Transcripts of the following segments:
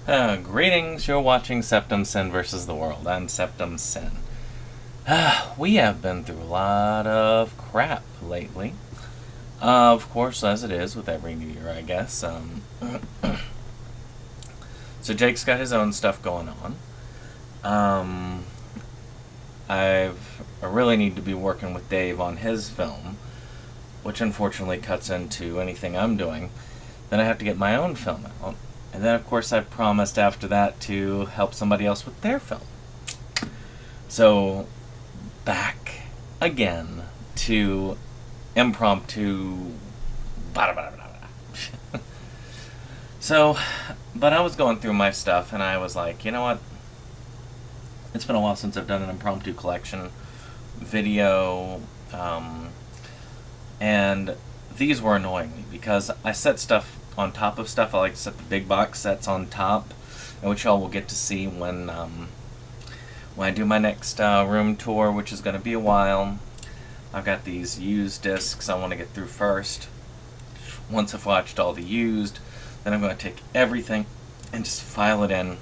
Greetings, you're watching SeptumSin versus the world. I'm SeptumSin. We have been through a lot of crap lately. Of course, as it is with every new year, I guess. So Jake's got his own stuff going on. I really need to be working with Dave on his film, which unfortunately cuts into anything I'm doing. Then I have to get my own film out. And then, of course, I promised after that to help somebody else with their film. So, back again to impromptu. So, but I was going through my stuff and I was like, you know what? It's been a while since I've done an impromptu collection video. And these were annoying me because I set stuff on top of stuff. I like to set the big box sets on top, and which y'all will get to see when I do my next room tour, which is going to be a while. I've got these used discs I want to get through first. Once I've watched all the used, then I'm going to take everything and just file it in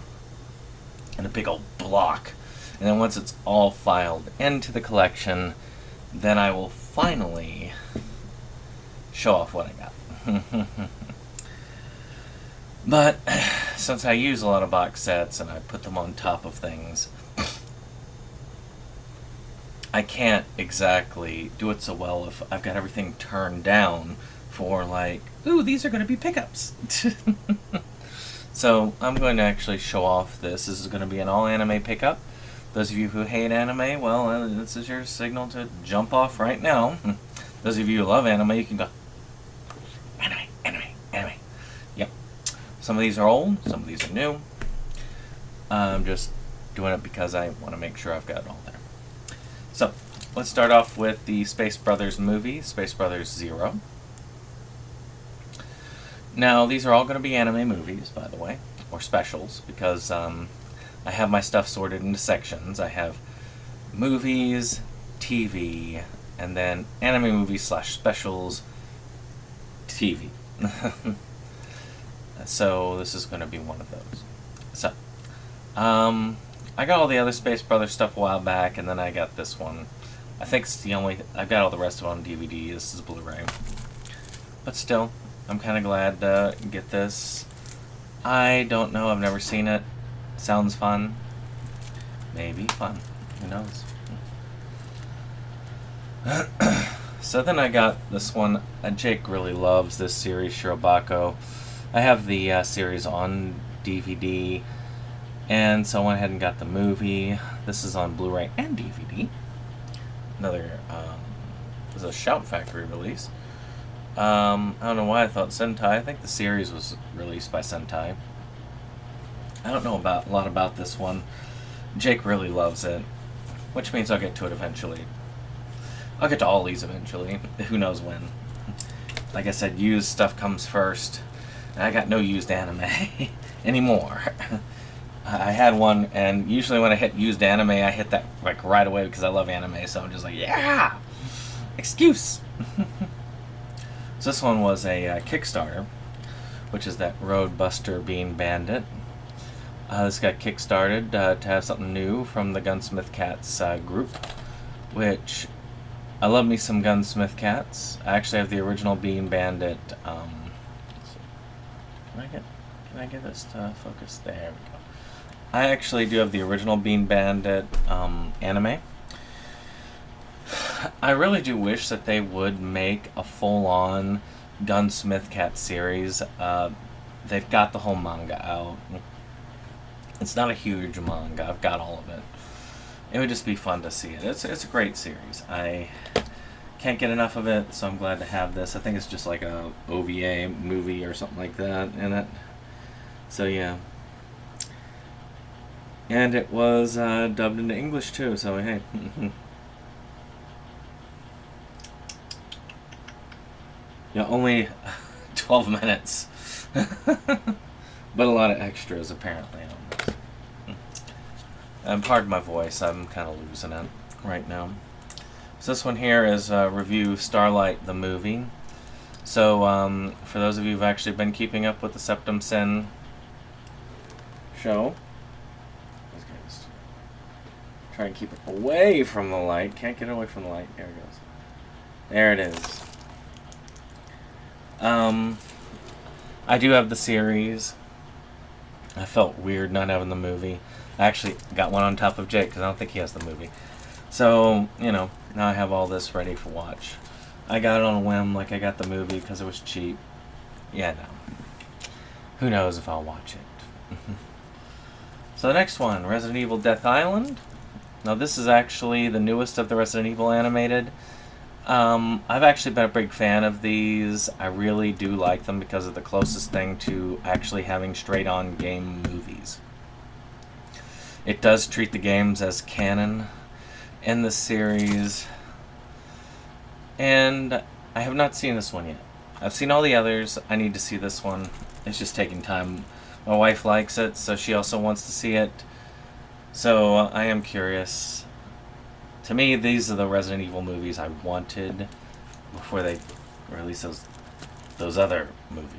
a big old block. And then once it's all filed into the collection, then I will finally show off what I got. But since I use a lot of box sets and I put them on top of things, I can't exactly do it so well if I've got everything turned down for like, ooh, these are going to be pickups. So I'm going to actually show off this. This is going to be an all anime pickup. Those of you who hate anime, well, this is your signal to jump off right now. Those of you who love anime, you can go, anime, anime, anime. Yep. Some of these are old, some of these are new. I'm just doing it because I want to make sure I've got it all there. So, let's start off with the Space Brothers movie, Space Brothers 0. Now, these are all going to be anime movies, by the way, or specials, because I have my stuff sorted into sections. I have movies, TV, and then anime movies / specials, TV. So this is going to be one of those. So, I got all the other Space Brothers stuff a while back, and then I got this one. I think it's the only... I've got all the rest of it on DVD. This is Blu-ray. But still, I'm kind of glad to get this. I don't know. I've never seen it. Sounds fun. Maybe fun. Who knows? So then I got this one. Jake really loves this series, Shirobako. I have the series on DVD, and so I went ahead and got the movie. This is on Blu-ray and DVD. Another, this is a Shout Factory release. I don't know why I thought Sentai. I think the series was released by Sentai. I don't know a lot about this one. Jake really loves it, which means I'll get to it eventually. I'll get to all these eventually. Who knows when. Like I said, used stuff comes first. And I got no used anime anymore. I had one, and usually when I hit used anime, I hit that like right away because I love anime, so I'm just like, yeah! Excuse! So this one was a Kickstarter, which is that Roadbuster Bean Bandit. This got kickstarted to have something new from the Gunsmith Cats group, which I love me some Gunsmith Cats. I actually have the original Bean Bandit. Can I get this to focus? There we go. I actually do have the original Bean Bandit anime. I really do wish that they would make a full-on Gunsmith Cat series. They've got the whole manga out. It's not a huge manga. I've got all of it. It would just be fun to see it. It's a great series. I can't get enough of it, so I'm glad to have this. I think it's just like a OVA movie or something like that in it. So yeah. And it was dubbed into English too, so hey. Yeah, only 12 minutes. But a lot of extras apparently on this. Pardon my voice, I'm kind of losing it right now. So this one here is review Starlight the movie. So for those of you who've actually been keeping up with the SeptumSin show. These guys try and keep it away from the light. Can't get away from the light. There it goes. There it is. I do have the series. I felt weird not having the movie. I actually got one on top of Jake because I don't think he has the movie. So, now I have all this ready for watch. I got it on a whim, like I got the movie because it was cheap. Yeah, no. Who knows if I'll watch it. So the next one, Resident Evil Death Island. Now this is actually the newest of the Resident Evil animated. I've actually been a big fan of these. I really do like them because of the closest thing to actually having straight-on game movies. It does treat the games as canon in the series. And I have not seen this one yet. I've seen all the others. I need to see this one. It's just taking time. My wife likes it, so she also wants to see it. So I am curious. To me, these are the Resident Evil movies I wanted before they release those other movies.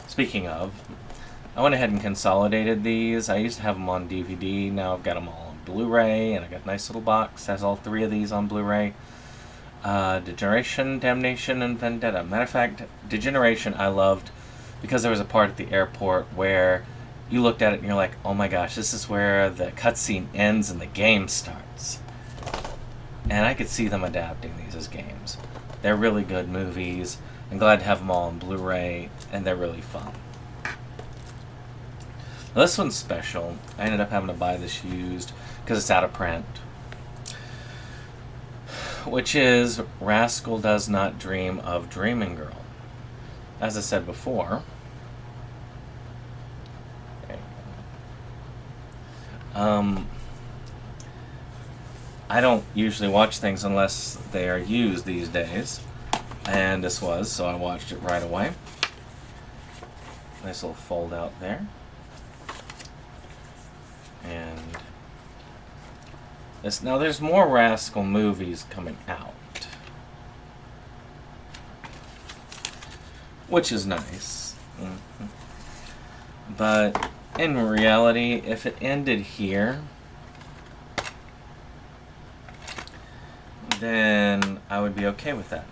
Speaking of, I went ahead and consolidated these. I used to have them on DVD. Now I've got them all on Blu-ray, and I got a nice little box. Has all three of these on Blu-ray. Degeneration, Damnation, and Vendetta. Matter of fact, Degeneration I loved because there was a part at the airport where you looked at it and you're like, oh my gosh, this is where the cutscene ends and the game starts. And I could see them adapting these as games. They're really good movies. I'm glad to have them all on Blu-ray, and they're really fun. Now, this one's special. I ended up having to buy this used because it's out of print. Which is Rascal Does Not Dream of Dreaming Girl. As I said before, I don't usually watch things unless they are used these days. And this was, so I watched it right away. Nice little fold out there. And this, now there's more Rascal movies coming out, which is nice. But in reality, if it ended here, then I would be okay with that.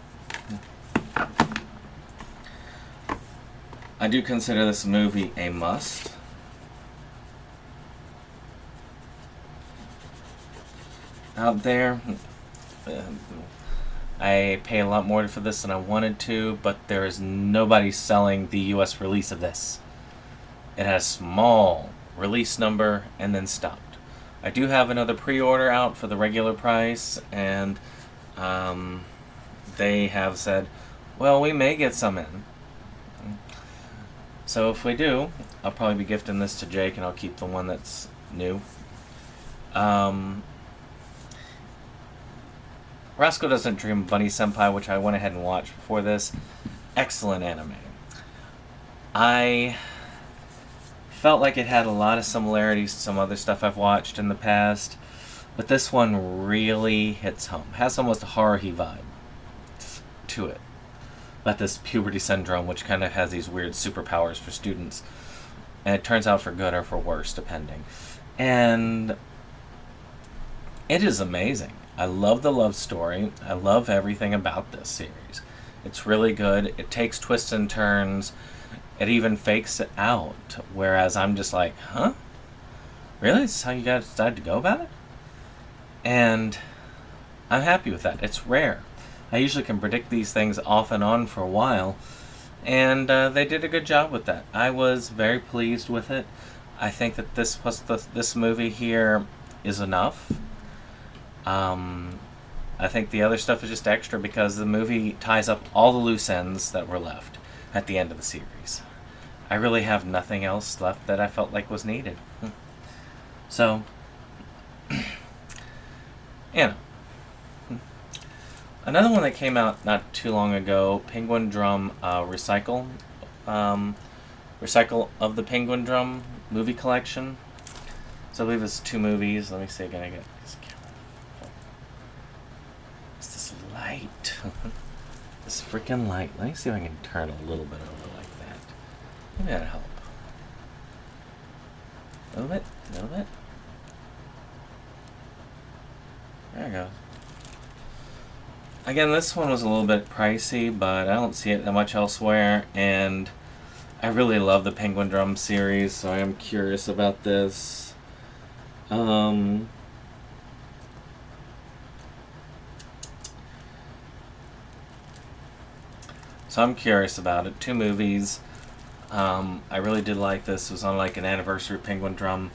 I do consider this movie a must. Out there, I pay a lot more for this than I wanted to, but there is nobody selling the US release of this. It has small release number and then stopped. I do have another pre-order out for the regular price, and they have said, well, we may get some in. So if we do, I'll probably be gifting this to Jake, and I'll keep the one that's new. Rascal Doesn't Dream of Bunny Senpai, which I went ahead and watched before this. Excellent anime. I felt like it had a lot of similarities to some other stuff I've watched in the past, but this one really hits home. Has almost a horror-y vibe to it. Like this puberty syndrome, which kind of has these weird superpowers for students. And it turns out for good or for worse, depending. And it is amazing. I love the love story. I love everything about this series. It's really good. It takes twists and turns. It even fakes it out. Whereas I'm just like, huh? Really? This is how you guys decided to go about it? And I'm happy with that. It's rare. I usually can predict these things off and on for a while. And they did a good job with that. I was very pleased with it. I think that this movie here is enough. I think the other stuff is just extra because the movie ties up all the loose ends that were left at the end of the series. I really have nothing else left that I felt like was needed. So, Another one that came out not too long ago, Penguin Drum Recycle. Recycle of the Penguin Drum movie collection. So I believe it's 2 movies. Let me see again. I get this camera. It's this light. This freaking light. Let me see if I can turn a little bit over like that. Maybe that'll help. A little bit, a little bit. There it goes. Again, this one was a little bit pricey, but I don't see it that much elsewhere, and I really love the Penguin Drum series, so I am curious about this. So I'm curious about it. 2 movies. I really did like this. It was on like an anniversary of Penguin Drum.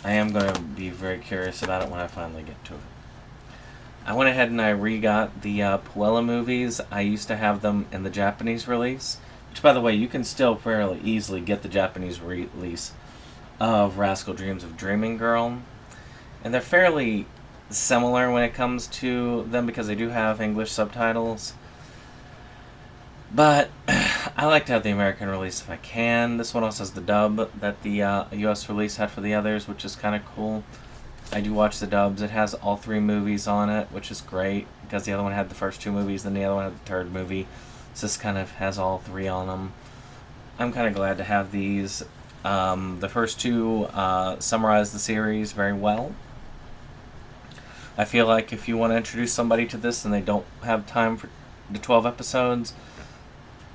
I am going to be very curious about it when I finally get to it. I went ahead and I re-got the Puella movies. I used to have them in the Japanese release, which, by the way, you can still fairly easily get the Japanese release of Rascal Dreams of Dreaming Girl. And they're fairly similar when it comes to them because they do have English subtitles. But I like to have the American release if I can. This one also has the dub that the US release had for the others, which is kind of cool. I do watch the dubs. It has all 3 movies on it, which is great, because the other one had the first 2 movies, then the other one had the 3rd movie. So this kind of has all 3 on them. I'm kind of glad to have these. The first 2 summarize the series very well. I feel like if you want to introduce somebody to this and they don't have time for the 12 episodes,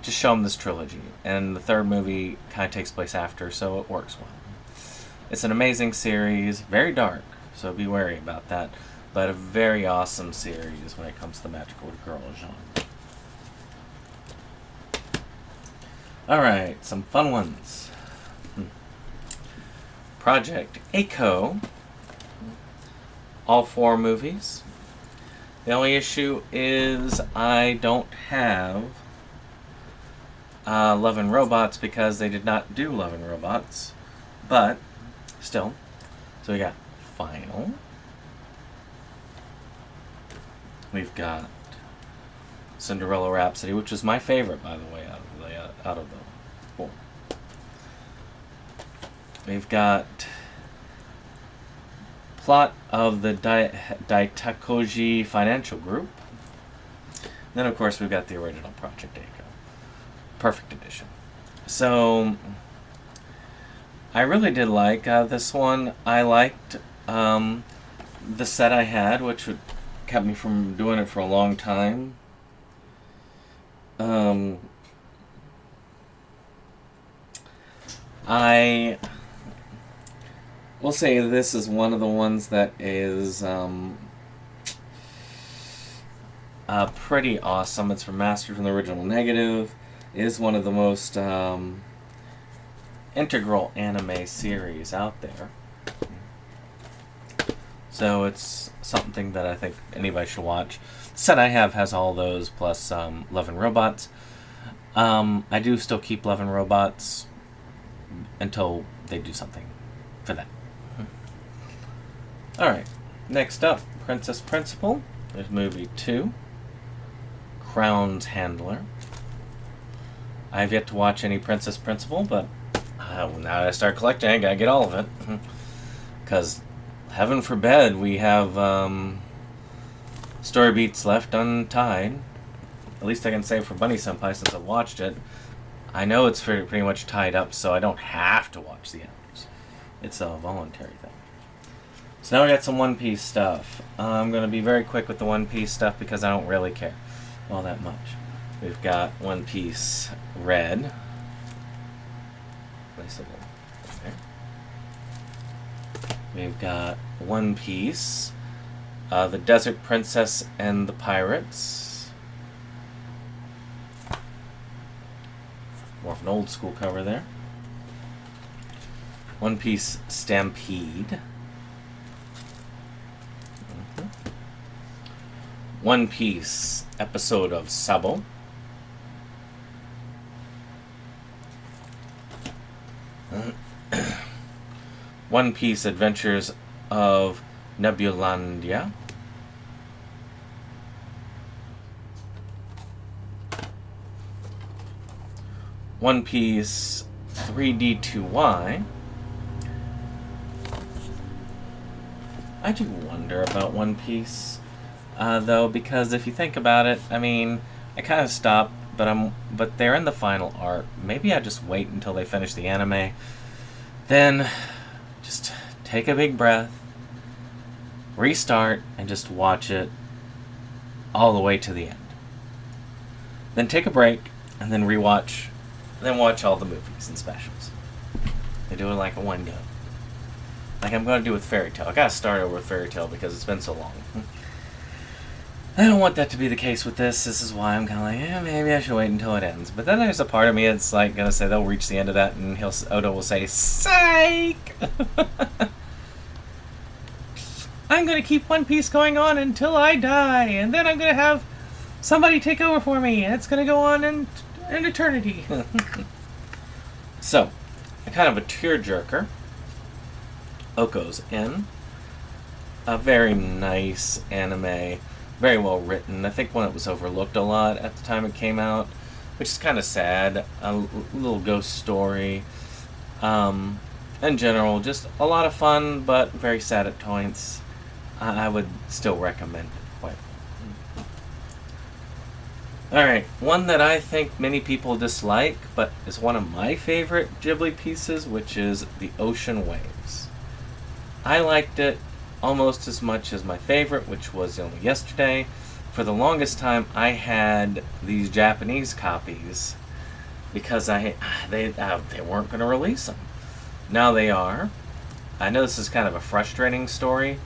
just show them this trilogy. And the 3rd movie kind of takes place after, so it works well. It's an amazing series, very dark, so be wary about that, but a very awesome series when it comes to the magical girl genre. Alright, some fun ones. Project A-ko. All 4 movies. The only issue is I don't have Love and Robots because they did not do Love and Robots, but still. So we got Final. We've got Cinderella Rhapsody, which is my favorite, by the way, out of the 4. We've got Plot of the Daitakoji Financial Group. Then, of course, we've got the original Project A-ko. Perfect edition. So I really did like this one. I liked the set I had, which kept me from doing it for a long time. I will say this is one of the ones that is pretty awesome. It's remastered from the original negative. It is one of the most integral anime series out there. So it's something that I think anybody should watch. The set I have has all those, plus Love and Robots. I do still keep Love and Robots until they do something for that. Alright, next up, Princess Principal. There's movie 2. Crown's Handler. I have yet to watch any Princess Principal, but now that I start collecting, I gotta get all of it. Because, heaven forbid, we have story beats left untied. At least I can say for Bunny Senpai, since I've watched it, I know it's pretty much tied up, so I don't have to watch the others. It's a voluntary thing. So now we got some One Piece stuff. I'm going to be very quick with the One Piece stuff because I don't really care all that much. We've got One Piece Red. Place it there. We've got One Piece, The Desert Princess and the Pirates. More of an old school cover there. One Piece Stampede. One Piece episode of Sabo. One Piece Adventures of Nebulandia. One Piece 3D2Y. I do wonder about One Piece, though, because if you think about it, I mean, I kind of stopped but they're in the final arc. Maybe I just wait until they finish the anime, then just take a big breath, restart, and just watch it all the way to the end. Then take a break, and then rewatch, then watch all the movies and specials. They do it like a one go. Like I'm going to do with Fairy Tail. I got to start over with Fairy Tail because it's been so long. I don't want that to be the case with this. This is why I'm kind of like, maybe I should wait until it ends. But then there's a part of me that's like going to say they'll reach the end of that and Oda will say, psych! I'm going to keep One Piece going on until I die. And then I'm going to have somebody take over for me. And it's going to go on in eternity. So, a kind of a tearjerker. Oko's In. A very nice anime. Very well written. I think one that was overlooked a lot at the time it came out, which is kind of sad. A little ghost story. In general, just a lot of fun, but very sad at points. I would still recommend it quite well. Alright, one that I think many people dislike, but is one of my favorite Ghibli pieces, which is The Ocean Waves. I liked it almost as much as my favorite, which was only yesterday. For the longest time, I had these Japanese copies because they weren't going to release them. Now they are. I know this is kind of a frustrating story,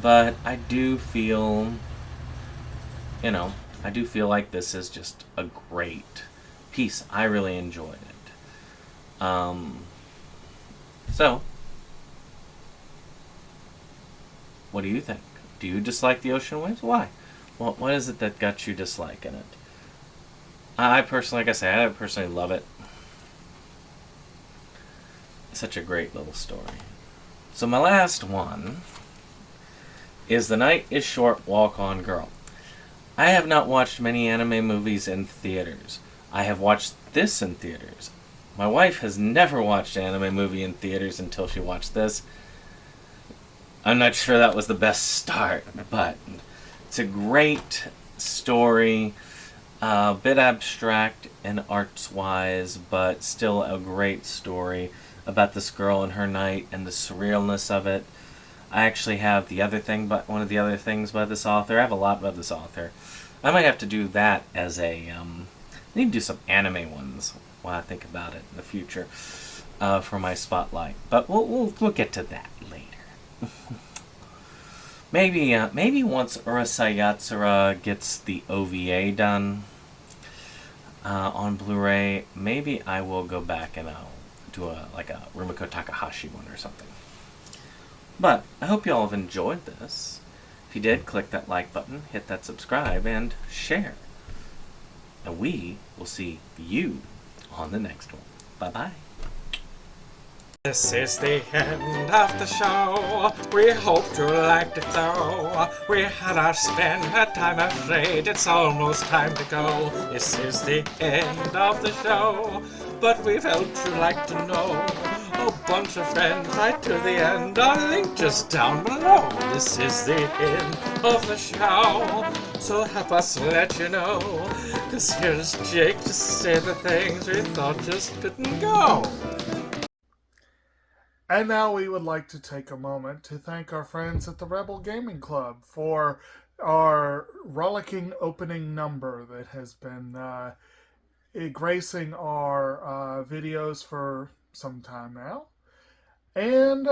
but I do feel, like this is just a great piece. I really enjoyed it. So, what do you think? Do you dislike The Ocean Waves? Why? What is it that got you disliking it? I personally, like I say, I personally love it. It's such a great little story. So my last one is The Night is Short, Walk On Girl. I have not watched many anime movies in theaters. I have watched this in theaters. My wife has never watched an anime movie in theaters until she watched this. I'm not sure that was the best start, but it's a great story, a bit abstract and arts-wise, but still a great story about this girl and her night and the surrealness of it. I actually have one of the other things by this author. I have a lot about this author. I might have to do that as I need to do some anime ones while I think about it in the future for my spotlight. But we'll get to that later. Maybe once Urusei Yatsura gets the OVA done on Blu-ray, maybe I will go back and do a Rumiko Takahashi one or something. But I hope you all have enjoyed this. If you did, click that like button, hit that subscribe, and share. And we will see you on the next one. Bye-bye. This is the end of the show. We hope you liked it though. We had our spend at time afraid it's almost time to go. This is the end of the show, but we felt you'd like to know. A bunch of friends right to the end. Our link just down below. This is the end of the show, so help us let you know. 'Cause here's Jake to say the things we thought just couldn't go. And now we would like to take a moment to thank our friends at the Rebel Gaming Club for our rollicking opening number that has been gracing our videos for some time now. And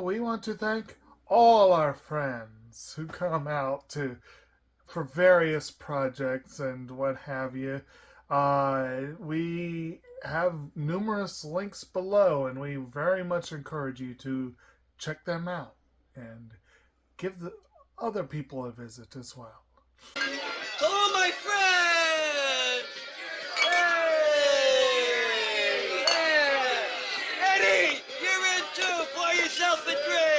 we want to thank all our friends who come out for various projects and what have you. We have numerous links below, and we very much encourage you to check them out and give the other people a visit as well. Hello, my friends! Hey! Yeah! Eddie, you're in too! Pour yourself a drink!